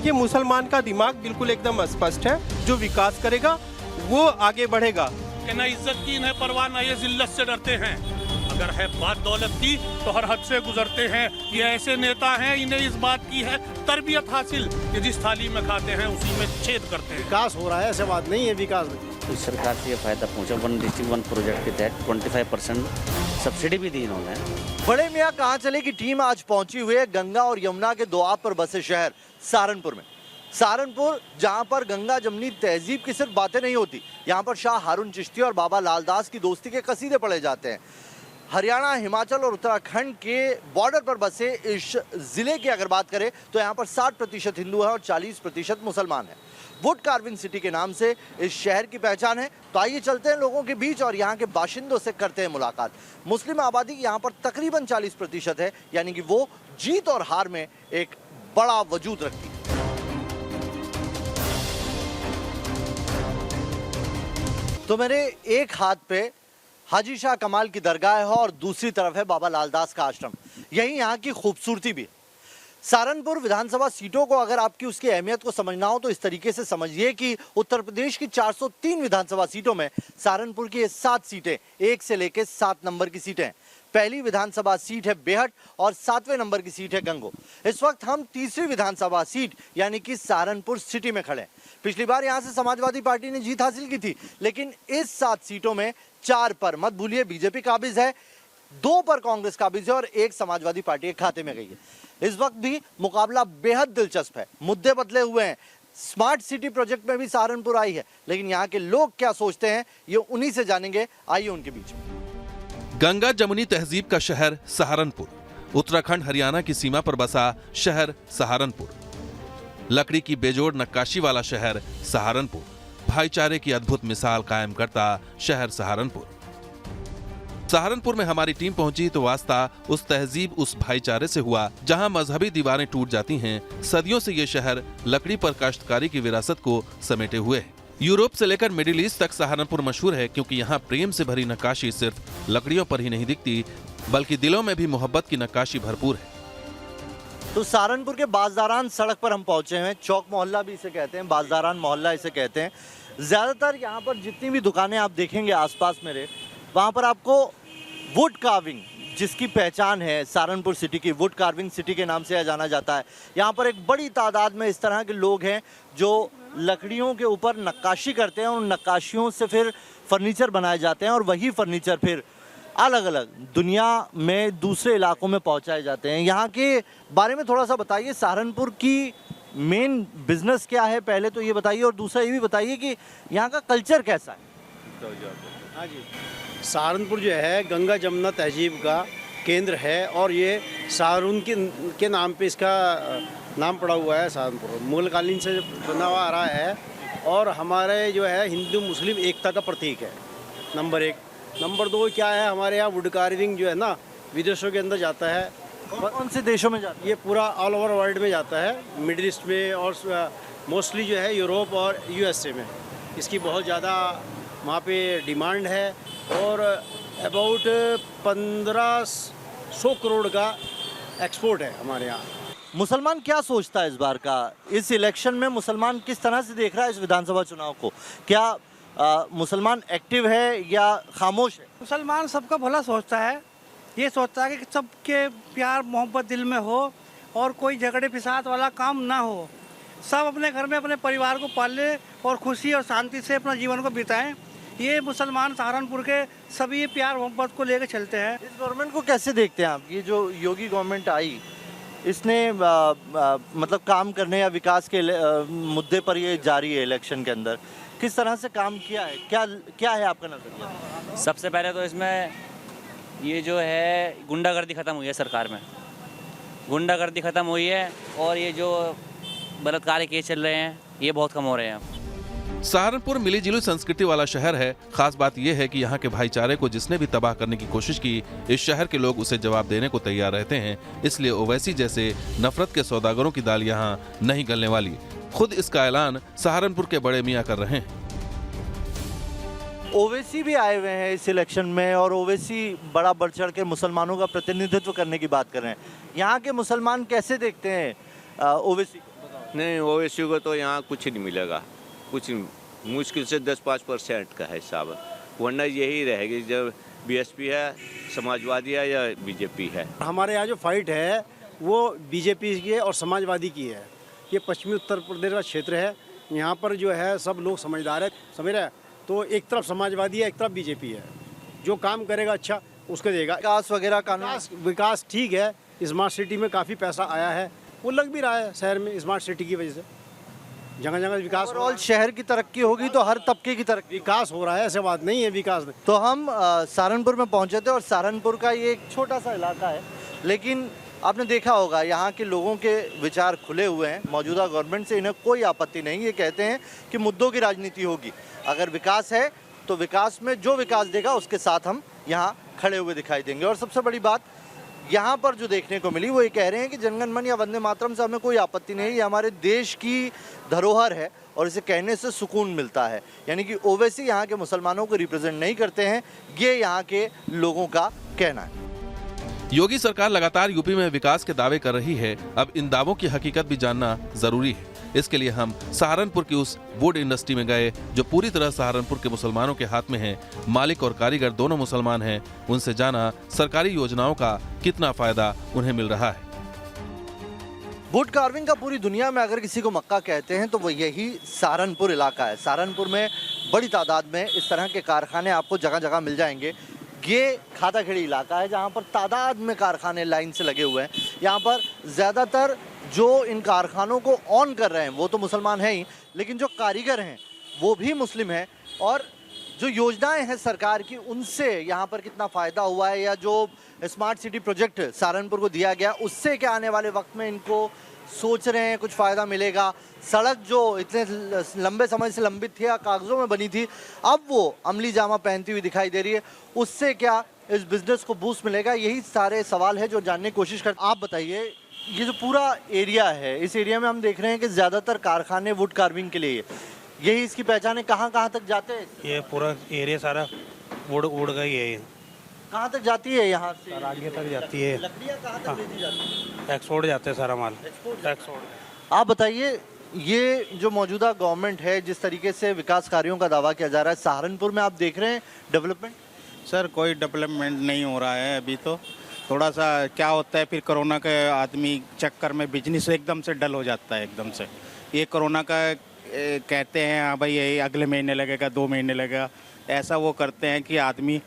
देखिए मुसलमान का दिमाग बिल्कुल एकदम स्पष्ट है, जो विकास करेगा वो आगे बढ़ेगा। कि न इज्जत की इन्हें परवाह, न ये जिल्लत से डरते हैं। अगर है बात दौलत की तो हर हद से गुजरते हैं। ये ऐसे नेता हैं, इन्हें इस बात की है तरबियत हासिल कि जिस थाली में खाते हैं उसी में छेद करते हैं। विकास हो रहा है, ऐसे बात नहीं है विकास। इस सरकार से ये फायदा पहुंचा, 1 डिस्ट्रिक्ट 1 प्रोजेक्ट के तहत 25% सब्सिडी भी दी इन्होंने। बड़े मियाँ कहाँ चले की टीम आज पहुंची हुई है गंगा और यमुना के दोआब पर बसे शहर सहारनपुर में। सहारनपुर जहां पर गंगा जमनी तहजीब की सिर्फ बातें नहीं होती, यहाँ पर शाह हारून चिश्ती और बाबा लालदास की दोस्ती के कसीदे पढ़े जाते हैं। हरियाणा, हिमाचल और उत्तराखंड के बॉर्डर पर बसे इस जिले की अगर बात करें तो यहाँ पर 60% हिंदू है और 40% मुसलमान है। वुड कार्विंग सिटी के नाम से इस शहर की पहचान है। तो आइए चलते हैं लोगों के बीच और यहाँ के बाशिंदों से करते हैं मुलाकात। मुस्लिम आबादी यहाँ पर तकरीबन 40% है, यानी कि वो जीत और हार में एक बड़ा वजूद रखती है। तो मेरे एक हाथ पे हाजी शाह कमाल की दरगाह है और दूसरी तरफ है बाबा लालदास का आश्रम। यही यहाँ की खूबसूरती भी है। सहारनपुर विधानसभा सीटों को अगर आपकी उसकी अहमियत को समझना हो तो इस तरीके से समझिए कि उत्तर प्रदेश की 403 विधानसभा सीटों में सहारनपुर की 7 सीटें 1 से लेकर 7 नंबर की सीटें हैं। पहली विधानसभा सीट है बेहट और 7वें नंबर की सीट है गंगो। इस वक्त हम तीसरी विधानसभा सीट यानी कि सहारनपुर सिटी में खड़े हैं। पिछली बार यहाँ से समाजवादी पार्टी ने जीत हासिल की थी, लेकिन इस 7 सीटों में 4 पर मत भूलिए बीजेपी काबिज है, 2 पर कांग्रेस काबिज है और 1 समाजवादी पार्टी के खाते में गई है। इस वक्त भी मुकाबला बेहद दिलचस्प है, मुद्दे बदले हुए हैं। स्मार्ट सिटी प्रोजेक्ट में भी सहारनपुर आई है, लेकिन यहाँ के लोग क्या सोचते हैं ये उन्हीं से जानेंगे। आइए उनके बीच। गंगा जमुनी तहजीब का शहर सहारनपुर, उत्तराखंड हरियाणा की सीमा पर बसा शहर सहारनपुर, लकड़ी की बेजोड़ नक्काशी वाला शहर सहारनपुर, भाईचारे की अद्भुत मिसाल कायम करता शहर सहारनपुर। सहारनपुर में हमारी टीम पहुंची तो वास्ता उस तहजीब, उस भाईचारे से हुआ जहां मजहबी दीवारें टूट जाती हैं। सदियों से ये शहर लकड़ी पर काश्तकारी की विरासत को समेटे हुए है। यूरोप से लेकर मिडिल ईस्ट तक सहारनपुर मशहूर है, क्योंकि यहाँ प्रेम से भरी नक्काशी सिर्फ लकड़ियों पर ही नहीं दिखती, बल्कि दिलों में भी मोहब्बत की नक्काशी भरपूर है। तो सहारनपुर के बाज़दारान सड़क पर हम पहुंचे हैं। चौक मोहल्ला भी इसे कहते हैं, बाज़दारान मोहल्ला इसे कहते हैं। ज़्यादातर यहाँ पर जितनी भी दुकानें आप देखेंगे आसपास मेरे, वहाँ पर आपको वुड कार्विंग, जिसकी पहचान है सहारनपुर सिटी की, वुड कार्विंग सिटी के नाम से जाना जाता है। यहाँ पर एक बड़ी तादाद में इस तरह के लोग हैं जो लकड़ियों के ऊपर नक्काशी करते हैं और उन नक्काशियों से फिर फर्नीचर बनाए जाते हैं और वही फर्नीचर फिर अलग अलग दुनिया में दूसरे इलाकों में पहुंचाए जाते हैं। यहाँ के बारे में थोड़ा सा बताइए, सहारनपुर की मेन बिजनेस क्या है पहले तो ये बताइए, और दूसरा ये भी बताइए कि यहाँ का कल्चर कैसा है। हाँ जी, सहारनपुर जो है गंगा जमुना तहजीब का केंद्र है और ये सहारून के नाम पे इसका नाम पड़ा हुआ है। सहारनपुर मुगल कालीन से बना हुआ आ रहा है और हमारे जो है हिंदू मुस्लिम एकता का प्रतीक है, नंबर 1। नंबर 2 क्या है, हमारे यहाँ वुड कार्विंग जो है ना विदेशों के अंदर जाता है। कौन से देशों में जाता है? ये पूरा ऑल ओवर वर्ल्ड में जाता है, मिडिल ईस्ट में और मोस्टली जो है यूरोप और यूएसए में इसकी बहुत ज़्यादा वहाँ पे डिमांड है और अबाउट 1500 करोड़ का एक्सपोर्ट है हमारे यहाँ। मुसलमान क्या सोचता है इस बार का, इस इलेक्शन में मुसलमान किस तरह से देख रहा है इस विधानसभा चुनाव को? क्या मुसलमान एक्टिव है या खामोश है? मुसलमान सबका भला सोचता है, ये सोचता है कि सबके प्यार मोहब्बत दिल में हो और कोई झगड़े फिसाद वाला काम ना हो, सब अपने घर में अपने परिवार को पाले और खुशी और शांति से अपना जीवन को बिताएं। ये मुसलमान सहारनपुर के सभी प्यार मोहब्बत को लेकर चलते हैं। इस गवर्नमेंट को कैसे देखते हैं आप? ये जो योगी गवर्नमेंट आई, इसने मतलब काम करने या विकास के मुद्दे पर ये जारी है इलेक्शन के अंदर, किस तरह से काम किया है, क्या है आपका नजरिया? सबसे पहले तो इसमें ये जो है गुंडागर्दी ख़त्म हुई है, सरकार में गुंडागर्दी ख़त्म हुई है और ये जो बलात्कार केस चल रहे हैं ये बहुत कम हो रहे हैं। सहारनपुर मिली जुली संस्कृति वाला शहर है। खास बात यह है कि यहाँ के भाईचारे को जिसने भी तबाह करने की कोशिश की, इस शहर के लोग उसे जवाब देने को तैयार रहते हैं। इसलिए ओवैसी जैसे नफरत के सौदागरों की दाल यहाँ नहीं गलने वाली। खुद इसका ऐलान सहारनपुर के बड़े मियाँ कर रहे हैं। ओवैसी भी आए हुए हैं इस इलेक्शन में और ओवैसी बड़ा बढ़ चढ़ के मुसलमानों का प्रतिनिधित्व करने की बात कर रहे हैं। यहाँ के मुसलमान कैसे देखते हैं ओवैसी को? नहीं, ओवैसी को तो यहाँ कुछ नहीं मिलेगा, कुछ नहीं, मुश्किल से 10-5% का है हिसाब, वरना यही रहेगी जब बीएसपी है, समाजवादी है या बीजेपी है। हमारे यहाँ जो फाइट है वो बीजेपी की है और समाजवादी की है। ये पश्चिमी उत्तर प्रदेश का क्षेत्र है, यहाँ पर जो है सब लोग समझदार है, समझ रहे हैं। तो एक तरफ समाजवादी है, एक तरफ बीजेपी है। जो काम करेगा अच्छा उसको देगा। विकास वगैरह कानून विकास ठीक है, स्मार्ट सिटी में काफ़ी पैसा आया है, वो लग भी रहा है शहर में स्मार्ट सिटी की वजह से, जगह जगह विकास हो रहा ओवरऑल है। शहर की तरक्की होगी तो हर तबके की तरक्की। विकास हो रहा है, ऐसे बात नहीं है विकास नहीं। तो हम सहारनपुर में पहुंचे थे और सहारनपुर का ये एक छोटा सा इलाका है, लेकिन आपने देखा होगा यहाँ के लोगों के विचार खुले हुए हैं। मौजूदा गवर्नमेंट से इन्हें कोई आपत्ति नहीं, ये कहते हैं कि मुद्दों की राजनीति होगी, अगर विकास है तो विकास में जो विकास देगा उसके साथ हम यहाँ खड़े हुए दिखाई देंगे। और सबसे बड़ी बात यहाँ पर जो देखने को मिली वो ये कह रहे हैं कि जनगण मन या वंदे मातरम से हमें कोई आपत्ति नहीं है, ये हमारे देश की धरोहर है और इसे कहने से सुकून मिलता है। यानी कि ओवैसी यहाँ के मुसलमानों को रिप्रेजेंट नहीं करते हैं, ये यहाँ के लोगों का कहना है। योगी सरकार लगातार यूपी में विकास के दावे कर रही है, अब इन दावों की हकीकत भी जानना जरूरी है। इसके लिए हम सहारनपुर की उस वुड इंडस्ट्री में गए जो पूरी तरह सहारनपुर के मुसलमानों के हाथ में है। मालिक और कारीगर दोनों मुसलमान हैं। उनसे जाना सरकारी योजनाओं का कितना फायदा उन्हें मिल रहा है। वुड कार्विंग का पूरी दुनिया में अगर किसी को मक्का कहते हैं तो वो यही सहारनपुर इलाका है। सहारनपुर में बड़ी तादाद में इस तरह के कारखाने आपको जगह जगह मिल जाएंगे। ये खाताखेड़ी इलाका है जहाँ पर तादाद में कारखाने लाइन से लगे हुए हैं। यहाँ पर ज़्यादातर जो इन कारखानों को ऑन कर रहे हैं वो तो मुसलमान हैं ही, लेकिन जो कारीगर हैं वो भी मुस्लिम हैं। और जो योजनाएं हैं सरकार की उनसे यहाँ पर कितना फ़ायदा हुआ है, या जो स्मार्ट सिटी प्रोजेक्ट सहारनपुर को दिया गया उससे क्या आने वाले वक्त में इनको सोच रहे हैं कुछ फ़ायदा मिलेगा। सड़क जो इतने लंबे समय से लंबित थी या कागज़ों में बनी थी, अब वो अमली जामा पहनती हुई दिखाई दे रही है, उससे क्या इस बिज़नेस को बूस्ट मिलेगा। यही सारे सवाल है जो जानने की कोशिश कर। आप बताइए, ये जो पूरा एरिया है, इस एरिया में हम देख रहे हैं कि ज़्यादातर कारखाने वुड कार्विंग के लिए, यही इसकी पहचान है। कहाँ कहाँ तक जाते हैं? ये पूरा एरिया सारा वुड का ही है। ये कहाँ तक जाती है यहाँ से? आगे तक जाती है। लकड़ियाँ कहाँ तक भेजी जाती है? एक्सपोर्ट जाते हैं सारा माल, एक्सपोर्ट। आप बताइए, ये जो मौजूदा गवर्नमेंट है जिस तरीके से विकास कार्यों का दावा किया जा रहा है, सहारनपुर में आप देख रहे हैं डेवलपमेंट? सर कोई डेवलपमेंट नहीं हो रहा है अभी तो। थोड़ा सा क्या होता है, फिर कोरोना के आदमी चक्कर में बिजनेस एकदम से डल हो जाता है एकदम से। ये कोरोना का कहते हैं हाँ भाई ये अगले महीने लगेगा, 2 महीने लगेगा, ऐसा वो करते हैं कि आदमी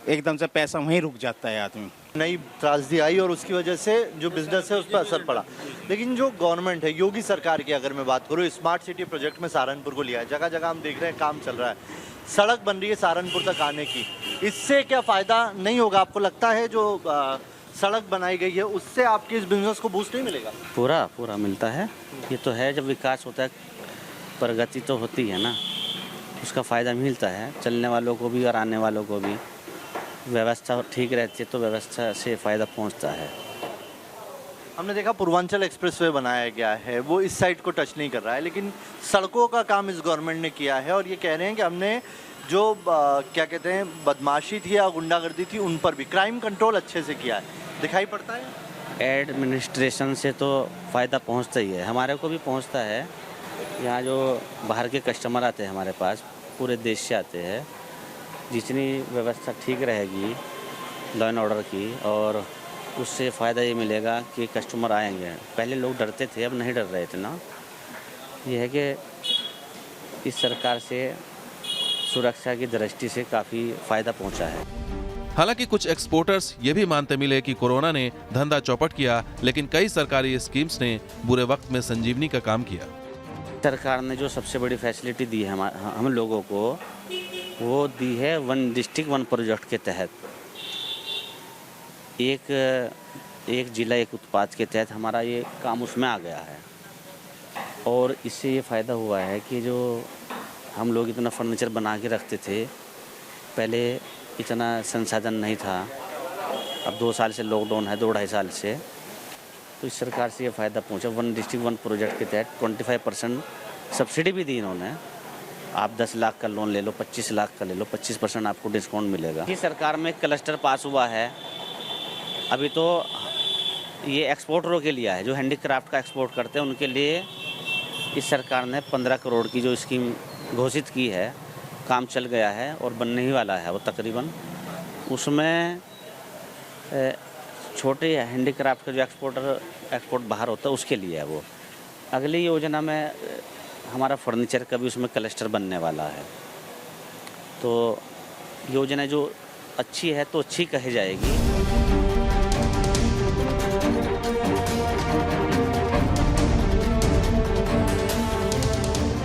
एकदम से पैसा वहीं रुक जाता है आदमी। नई त्रासदी आई और उसकी वजह से जो बिजनेस है उस पर असर पड़ा। लेकिन जो गवर्नमेंट है, योगी सरकार की अगर मैं बात करूँ, स्मार्ट सिटी प्रोजेक्ट में सहारनपुर को लिया है, जगह जगह हम देख रहे हैं काम चल रहा है, सड़क बन रही है सहारनपुर तक आने की। इससे क्या फ़ायदा नहीं होगा? आपको लगता है जो सड़क बनाई गई है उससे आपके इस बिजनेस को बूस्ट नहीं मिलेगा? पूरा मिलता है। ये तो है, जब विकास होता है प्रगति तो होती है ना, उसका फ़ायदा मिलता है चलने वालों को भी और आने वालों को भी। व्यवस्था ठीक रहती है तो व्यवस्था से फ़ायदा पहुंचता है। हमने देखा पूर्वांचल एक्सप्रेसवे बनाया गया है, वो इस साइड को टच नहीं कर रहा है, लेकिन सड़कों का काम इस गवर्नमेंट ने किया है। और ये कह रहे हैं कि हमने जो क्या कहते हैं बदमाशी थी या गुंडागर्दी थी उन पर भी क्राइम कंट्रोल अच्छे से किया है। दिखाई पड़ता है एडमिनिस्ट्रेशन से तो फ़ायदा पहुंचता ही है, हमारे को भी पहुंचता है। यहाँ जो बाहर के कस्टमर आते हैं हमारे पास, पूरे देश से आते हैं। जितनी व्यवस्था ठीक रहेगी लॉ एंड ऑर्डर की, और उससे फ़ायदा ये मिलेगा कि कस्टमर आएंगे। पहले लोग डरते थे, अब नहीं डर रहे इतना। ये है कि इस सरकार से सुरक्षा की दृष्टि से काफ़ी फ़ायदा पहुंचा है। हालांकि कुछ एक्सपोर्टर्स ये भी मानते मिले कि कोरोना ने धंधा चौपट किया, लेकिन कई सरकारी स्कीम्स ने बुरे वक्त में संजीवनी का काम किया। सरकार ने जो सबसे बड़ी फैसिलिटी दी है हम लोगों को, वो दी है 1 डिस्ट्रिक्ट 1 प्रोजेक्ट के तहत। एक जिला एक उत्पाद के तहत हमारा ये काम उसमें आ गया है। और इससे ये फ़ायदा हुआ है कि जो हम लोग इतना फर्नीचर बना के रखते थे, पहले इतना संसाधन नहीं था। अब 2 साल से लॉकडाउन है, 2-2.5 साल से, तो इस सरकार से ये फ़ायदा पहुंचा। 1 डिस्ट्रिक्ट 1 प्रोजेक्ट के तहत 25% सब्सिडी भी दी इन्होंने। आप 10 लाख का लोन ले लो, 25 लाख का ले लो, 25% आपको डिस्काउंट मिलेगा। इस सरकार में क्लस्टर पास हुआ है। अभी तो ये एक्सपोर्टरों के लिए है, जो हैंडीक्राफ्ट का एक्सपोर्ट करते हैं उनके लिए इस सरकार ने 15 करोड़ की जो स्कीम घोषित की है, काम चल गया है और बनने ही वाला है वो तकरीबन। उसमें छोटे हैंडीक्राफ्ट का जो एक्सपोर्ट बाहर होता है उसके लिए है वो। अगली योजना में हमारा फर्नीचर का भी उसमें क्लस्टर बनने वाला है। तो योजना जो अच्छी है तो अच्छी कही जाएगी।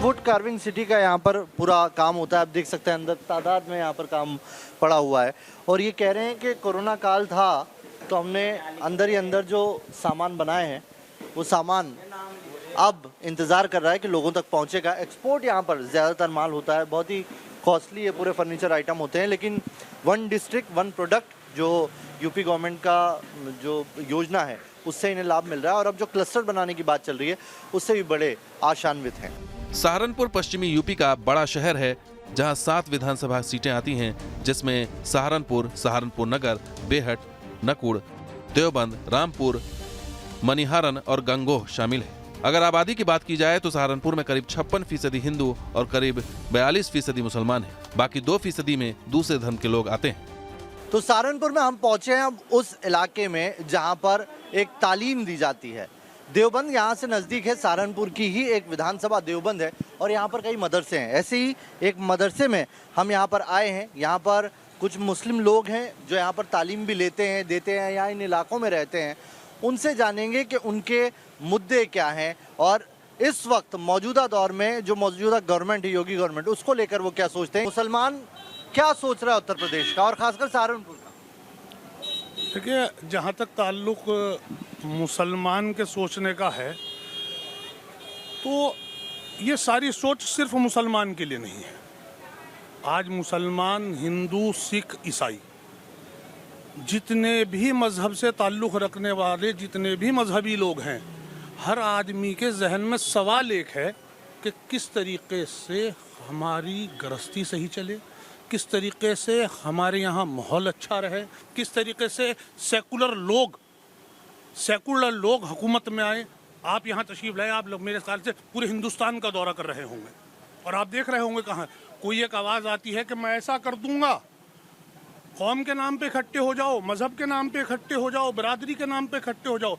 वुड कार्विंग सिटी का यहाँ पर पूरा काम होता है। आप देख सकते हैं अंदर तादाद में यहाँ पर काम पड़ा हुआ है और ये कह रहे हैं कि कोरोना काल था तो हमने अंदर ही अंदर जो सामान बनाए हैं वो सामान अब इंतज़ार कर रहा है कि लोगों तक पहुँचेगा। एक्सपोर्ट यहाँ पर ज़्यादातर माल होता है, बहुत ही कॉस्टली ये पूरे फर्नीचर आइटम होते हैं, लेकिन वन डिस्ट्रिक्ट वन प्रोडक्ट जो यूपी गवर्नमेंट का जो योजना है उससे इन्हें लाभ मिल रहा है और अब जो क्लस्टर बनाने की बात चल रही है उससे भी बड़े आशान्वित हैं। सहारनपुर पश्चिमी यूपी का बड़ा शहर है जहां 7 विधानसभा सीटें आती हैं, जिसमें सहारनपुर, सहारनपुर नगर, बेहट, नकुड़, देवबंद, रामपुर, मनिहारन और गंगोह शामिल है। अगर आबादी की बात की जाए तो सहारनपुर में करीब 56% हिंदू और करीब 42% मुसलमान हैं। बाकी 2% में दूसरे धर्म के लोग आते हैं। तो सहारनपुर में हम पहुंचे हैं अब उस इलाके में जहां पर एक तालीम दी जाती है। देवबंद यहाँ से नज़दीक है, सहारनपुर की ही एक विधानसभा देवबंद है और यहाँ पर कई मदरसे हैं। ऐसे ही एक मदरसे में हम यहाँ पर आए हैं। यहाँ पर कुछ मुस्लिम लोग हैं जो यहाँ पर तालीम भी लेते हैं, देते हैं, यहाँ इन इलाकों में रहते हैं। उनसे जानेंगे कि उनके मुद्दे क्या हैं और इस वक्त मौजूदा दौर में जो मौजूदा गवर्नमेंट है, योगी गवर्नमेंट, उसको लेकर वो क्या सोचते हैं। मुसलमान क्या सोच रहा है उत्तर प्रदेश का और खासकर सहारनपुर का? देखिए, जहाँ तक ताल्लुक मुसलमान के सोचने का है तो ये सारी सोच सिर्फ मुसलमान के लिए नहीं है। आज मुसलमान, हिंदू, सिख, ईसाई, जितने भी मजहब से ताल्लुक़ रखने वाले जितने भी मजहबी लोग हैं, हर आदमी के जहन में सवाल एक है कि किस तरीके से हमारी गृहस्थी सही चले, किस तरीके से हमारे यहाँ माहौल अच्छा रहे, किस तरीके से सेकुलर लोग हुकूमत में आए। आप यहाँ तशरीफ़ लाए, आप लोग मेरे ख्याल से पूरे हिंदुस्तान का दौरा कर रहे होंगे और आप देख रहे होंगे कहाँ कोई एक आवाज़ आती है कि मैं ऐसा कर दूंगा। कौम के नाम पे इकट्ठे हो जाओ, मजहब के नाम पे इकट्ठे हो जाओ, बरादरी के नाम पे इकट्ठे हो जाओ।